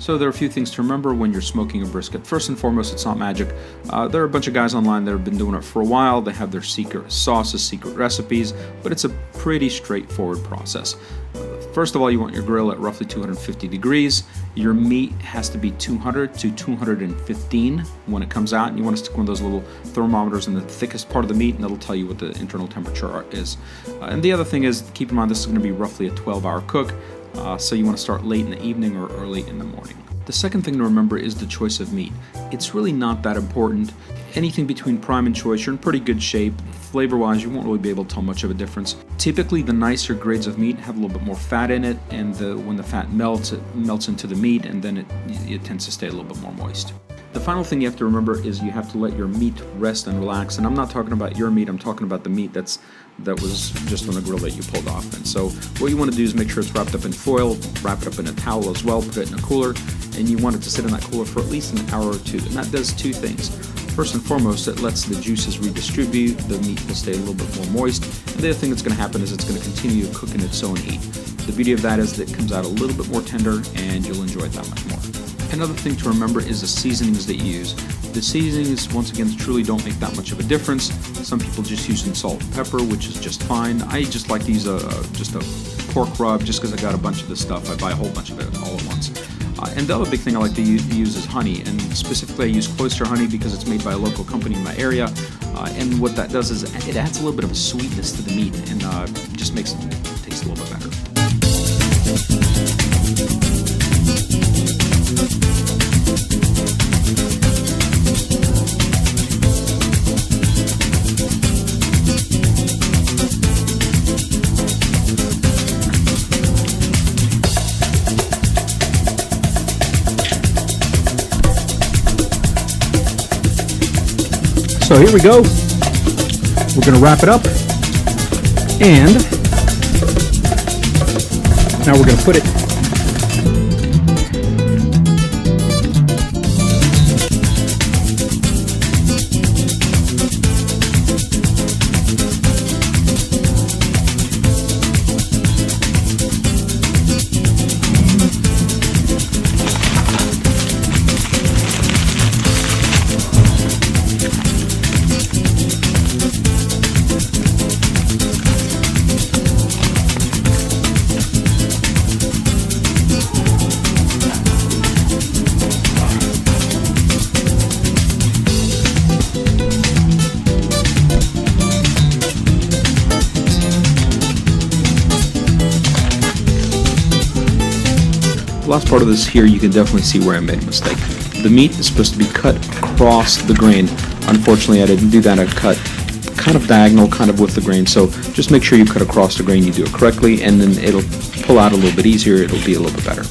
So there are a few things to remember when you're smoking a brisket. First and foremost, it's not magic. There are a bunch of guys online that have been doing it for a while. They have their secret sauces, secret recipes, but it's a pretty straightforward process. First of all, you want your grill at roughly 250 degrees. Your meat has to be 200 to 215 when it comes out, and you want to stick one of those little thermometers in the thickest part of the meat, and that'll tell you what the internal temperature is. And the other thing is, keep in mind this is going to be roughly a 12-hour cook, so you want to start late in the evening or early in the morning. The second thing to remember is the choice of meat. It's really not that important. Anything between prime and choice, you're in pretty good shape. Flavor-wise, you won't really be able to tell much of a difference. Typically, the nicer grades of meat have a little bit more fat in it, and when the fat melts, it melts into the meat, and then it tends to stay a little bit more moist. The final thing you have to remember is you have to let your meat rest and relax. And I'm not talking about your meat, I'm talking about the meat that was just on the grill that you pulled off. And so what you want to do is make sure it's wrapped up in foil, wrap it up in a towel as well, put it in a cooler, and you want it to sit in that cooler for at least an hour or two. And that does two things. First and foremost, it lets the juices redistribute, the meat will stay a little bit more moist, and the other thing that's going to happen is it's going to continue to cook in its own heat. The beauty of that is that it comes out a little bit more tender, and you'll enjoy it that much more. Another thing to remember is the seasonings that you use. The seasonings, once again, truly don't make that much of a difference. Some people just use salt and pepper, which is just fine. I just like to use just a pork rub just because I got a bunch of this stuff. I buy a whole bunch of it all at once. And the other big thing I like to use is honey, and specifically I use cloister honey because it's made by a local company in my area. And what that does is it adds a little bit of a sweetness to the meat and just makes it taste a little bit better. So here we go. We're going to wrap it up, and now we're going to put it The last part of this here, you can definitely see where I made a mistake. The meat is supposed to be cut across the grain. Unfortunately, I didn't do that. I cut kind of diagonal, kind of with the grain. So just make sure you cut across the grain, you do it correctly, and then it'll pull out a little bit easier. It'll be a little bit better.